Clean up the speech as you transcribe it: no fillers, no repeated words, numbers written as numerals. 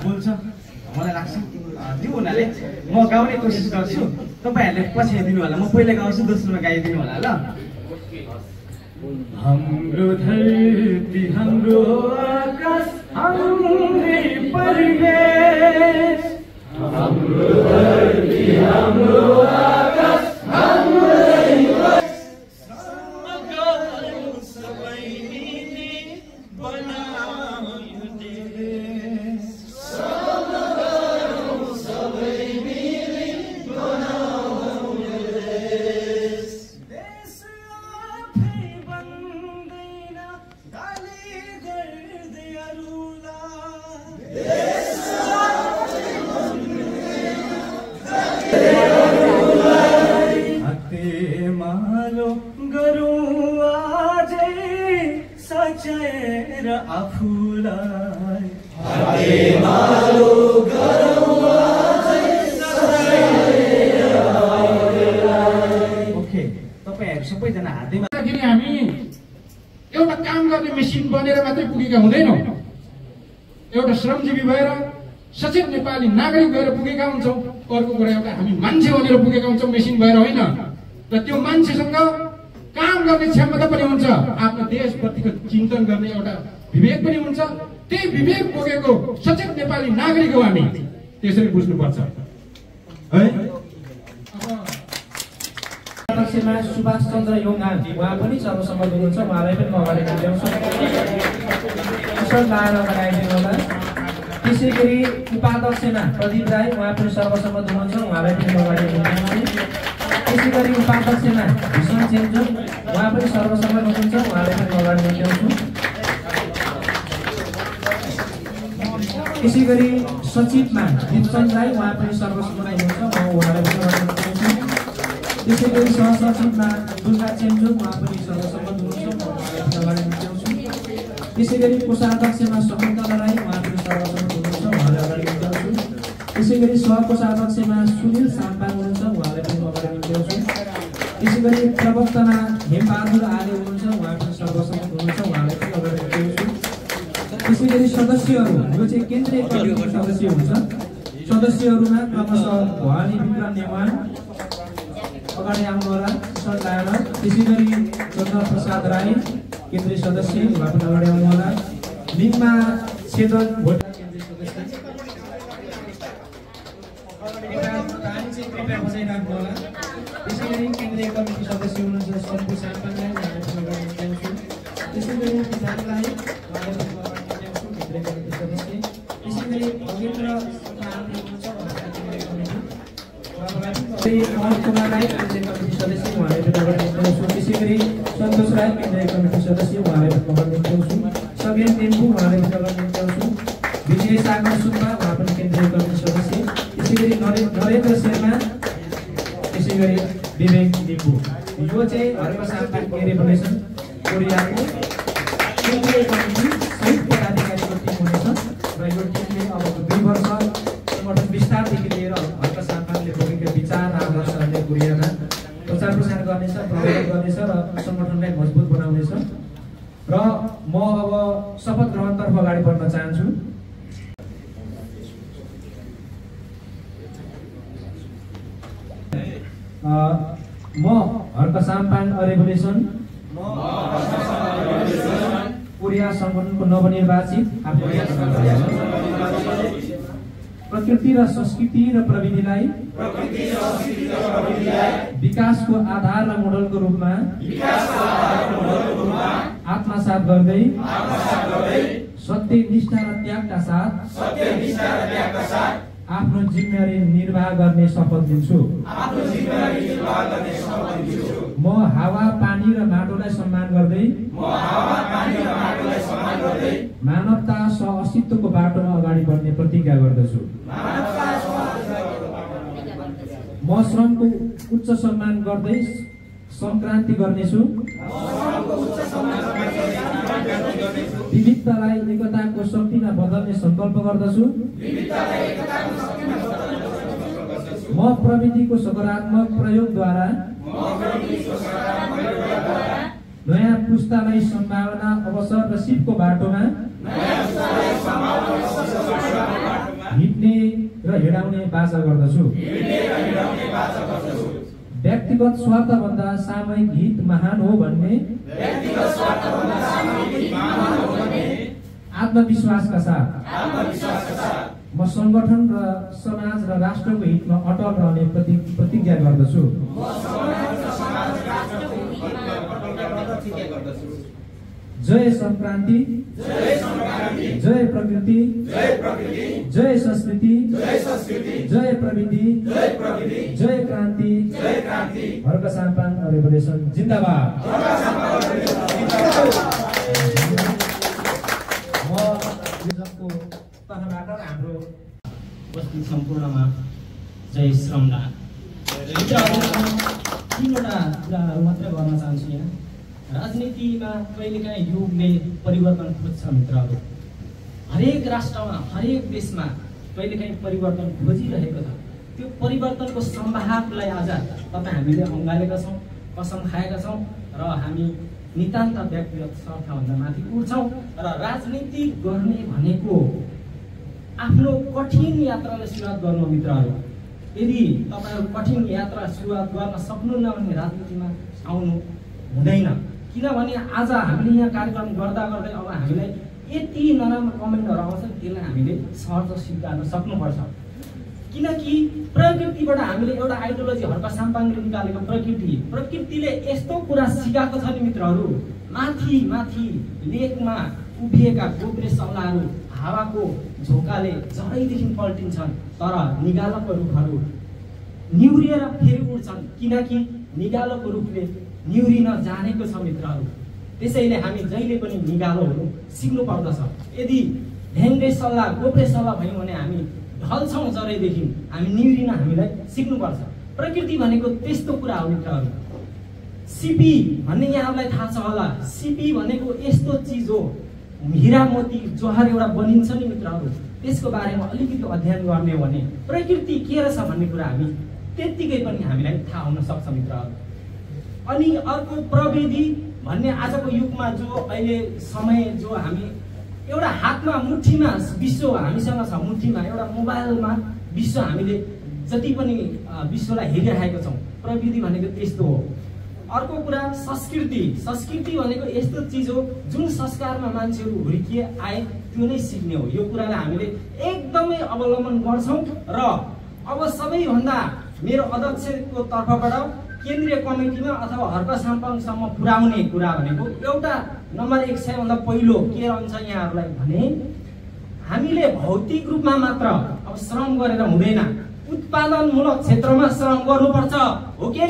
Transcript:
बोल्छ मलाई लाग्छ त्यो हुनाले म गाउने कोसिस गर्छु तपाईहरुले पछि दिनु होला म पहिले गाउँछु दोस्रोमा गाइदिनु होला ल हाम्रो धरती हाम्रो आकाश हाम्रै परिवेश हाम्रो धरती हाम्रो आकाश हाम्रै सबै मिली बनाऊ देश सबै मिली बनाऊ देश देश आफै बन्दैन गाली गर्दै अरूलाई देश आफै बन्दैन हाते मालो गरौँ आजै सच्याएर आफूलाई हाते मालो गरौँ आजै सच्याएर आफूलाई ओके तपाईहरु सबैजना हातैमा हामी एउटा काम गर्ने मेसिन बनेर मात्रै पुगेका हुँदैनौँ एउटा श्रमजीवी भएर सचेत नेपाली नागरिक भएर पुगेका हुन्छौँ अर्को कुरा एउटा हामी मान्छे बनेर पुगेका हुन्छौँ मेसिन भएर होइन र त्यो मान्छेसँग काम गर्ने क्षमता पनि हुन्छ आफ्नो देशप्रतिको चिन्तन गर्ने एउटा विवेक पनि हुन्छ त्यही विवेक बोकेको सचेत नेपाली नागरिक हो हामी त्यसरी बुझ्नुपर्छ है अध्यक्षमा सुभाष चन्द्र योङहाङ उहाँ पनि सर्वसम्मत हुनुहुन्छ उहाँलाई पनि म अगाडि ल्याउँछु लाएर लगाइदिनु होला त्यसै गरी उपाध्यक्षमा प्रदीप राई उहाँ पनि सर्वसम्मत हुनुहुन्छ उहाँलाई पनि म अगाडि ल्याउँछु त्यसै गरी उपाध्यक्षमा भीषण चेन्जोङ उहाँ पनि सर्वसम्मत हुनुहुन्छ उहाँलाई पनि म अगाडि ल्याउँछु त्यसै गरी सचिवमा दिपचन्द राई उहाँ पनि सर्वसम्मत हुनुहुन्छ म उहाँलाई पनि अगाडि ल्याउँछु त्यसै गरी सहसचिवमा दुर्गा चेन्जोङ उहाँ पनि सर्वसम्मत हुनुहुन्छ म उहाँलाई पनि अगाडि ल्याउँछु त्यसै गरी कोषाध्यक्षमा शकुन्तला राई उहाँ पनि सर्वसम्मत हुनुहुन्छ उहाँलाई अगाडि ल्याउँछु त्यसै गरी सहकोषाध्यक्षमा सुनिल साम्पाङ हुनुहुन्छ उहाँलाई पनि म अगाडि ल्याउँछु त्यसै गरी प्रवक्तामा हेमबहादुर आले हुनुहुन्छ उहाँ पनि सर्वसम्मत हुनुहुन्छ उहाँलाई पनि अगाडि ल्याउँछु त्यसै गरी सदस्यहरू यो चाहिँ केन्द्रीय कमिटीको सदस्य हुन्छ सदस्यहरूमा क्रमशः भवानी विक्रम नेवान अगाडि आउनु होला सर लाएर त्यसै गरी चन्द्र प्रसाद राई केन्द्रीय सदस्य उहाँ पनि अगाडि आउनु होला लिङमा छेदन भोटा केन्द्रीय सदस्य कृपया बजाइराख्नु होला त्यसै गरी केन्द्रीय कमिटी सदस्य हुनुहुन्छ शम्भु साम्पाङलाई त्यसै गरी विधानलाई केन्द्रीय कमिटी सदस्य त्यसै गरी भगेन्द्र मोहन कुमार राई केन्द्रीय कमिटी सदस्य उहाँलाई पनि अगाडि ल्याउँछु त्यसै गरी सन्तोष राई केन्द्रीय कमिटी सदस्य उहाँलाई पनि अगाडि ल्याउँछु सगेन लिम्बू उहाँलाई पनि अगाडि ल्याउँछु विजय सागर सुब्बा उहाँ पनि केन्द्रीय कमिटी सदस्य त्यसै गरी नरेन्द्र शर्मा त्यसै गरी विवेक लिम्बू यो चाहिँ हरेक साम्पाङ रेभोल्युसन कोरियाको केन्द्रीय कमिटी सहित पदाधिकारीको टिम हुनेछ र यो टिमले अब 2 वर्ष संगठन विस्तारदेखि लिएर हरेक साम्पाङले बोकेका विचार आदर्शहरूले कोरियामा प्रचार प्रसार गर्नेछ प्रवर्तन गर्नेछ र संगठनलाई मजबुत बनाउनेछ र म अब शपथ ग्रहणतर्फ अगाडि बढ्न चाहन्छु म हर्क साम्पाङ रेभोल्युसन कोरिया संगठनको नवनिर्वाचित प्रकृति र संस्कृति र प्रविधिलाई विकासको आधार र मोडलको रूपमा आत्मसात गर्दै सत्य निष्ठा र त्यागका साथ आफ्नो जिम्मेवारी निर्वाह गर्ने शपथ लिन्छु म हावा पानी र माटोलाई सम्मान गर्दै मानवता सह अस्तित्वको बाटोमा अगाडि बढ्ने प्रतिज्ञा गर्दछु म श्रमको उच्च सम्मान गर्दै संक्रान्ति गर्नेछु विविधतालाई एकताको शक्तिमा बदल्ने संकल्प गर्दछु म प्रविधिको सकारात्मक प्रयोगद्वारा नयाँ पुस्तालाई सम्भावना अवसर र सिपको बाटोमा र हिँडाउने बाचा गर्दछु। व्यक्तिगत स्वार्थभन्दा सामूहिक हित महान हो भन्ने आत्मविश्वासका साथ म संगठन र समाज र राष्ट्रको हितमा अटल रहने प्रतिज्ञा गर्दछु। जय संक्रान्ति, जय प्रकृति, जय संस्कृति, जय प्रविधि, जय क्रान्ति, हर्क साम्पाङ रेभोल्युसन जिन्दाबाद। तर्फबाट हाम्रो उपस्थित सम्पूर्णमा जय श्रमदान। तीनवटा कुराहरू मात्रै गर्न चाहन्छु। यहाँ राजनीतिमा कहिलेकाहीँ युगले परिवर्तन खोज्छ मित्रहरू। हरेक राष्ट्रमा, हरेक देशमा कहिलेकाहीँ परिवर्तन खोजिरहेको छ। त्यो परिवर्तनको सम्भावनालाई आज तपाईँ हामीले अँगालेका छौँ, कसम खाएका छौँ र हामी नितान्त व्यक्तिगत स्वार्थभन्दा माथि उठ्छौँ र राजनीति गर्ने भनेको आफ्नो कठिन यात्रालाई सुरुवात गर्नु मित्रहरू। यदि तपाईँहरू कठिन यात्रा सुरुवात गर्न सक्नुहुन्न भने राजनीतिमा आउनु हुँदैन। किनभने आज हामीले यहाँ कार्यक्रम गर्दा गर्दै अब हामीलाई यति नराम्रो कमेन्टहरू आउँछ, त्यसलाई हामीले सहज स्वीकार्न सक्नुपर्छ। किनकि प्रकृतिबाट हामीले एउटा आइडियोलोजी हर्क साम्पाङले निकालेको प्रकृतिले यस्तो कुरा सिकाएको छ नि मित्रहरू। माथि माथि लेकमा उभिएका गोब्रे सल्लाहरू हावाको झोकाले जरैदेखि पल्टिन्छन्, तर निगालोको रुखहरू निहुरिएर फेरि उड्छन्, किनकि निगालोको रुखले निहुरिन जानेको छ मित्रहरू। त्यसैले हामी जहिले पनि निगालो हुनु सिक्नु पर्दछ। यदि ढ्याङ्ग्रे सल्लाह, गोब्रे सल्लाह भयौँ भने हामी ढल्छौँ जरैदेखि, हामी निहुरिन हामीलाई सिक्नुपर्छ। प्रकृति भनेको त्यस्तो कुरा हो मित्रहरू। सिपी भन्ने यहाँलाई थाहा छ होला। सिपी भनेको यस्तो चिज हो, हिरा मोती जहर एउटा बनिन्छ नि मित्रहरू। त्यसको बारेमा अलिकति अध्ययन गर्ने हो भने प्रकृति के रहेछ भन्ने कुरा हामी त्यत्तिकै पनि हामीलाई थाहा हुन सक्छ मित्रहरू। अनि अर्को प्रविधि भन्ने आजको युगमा जो अहिले समय जो हामी एउटा हातमा मुठीमा विश्व हामीसँग छ, मुठीमा एउटा मोबाइलमा विश्व हामीले जति पनि विश्वलाई हेरिरहेका छौँ। प्रविधि भनेको त्यस्तो हो। अर्को कुरा संस्कृति भनेको यस्तो चिज हो जुन संस्कारमा मान्छेहरू हुर्किए आए त्यो नै सिक्ने हो। यो कुरालाई हामीले एकदमै अवलम्बन गर्छौँ र अब सबैभन्दा मेरो अध्यक्षको तर्फबाट केन्द्रीय कमिटीमा अथवा हर्क साम्पाङसम्म पुर्याउने कुरा भनेको एउटा नम्बर 1 सबैभन्दा पहिलो के रहन्छ यहाँहरूलाई भने हामीले भौतिक रूपमा मात्र अब श्रम गरेर हुँदैन, उत्पादनमूलक क्षेत्रमा श्रम गर्नुपर्छ। हो के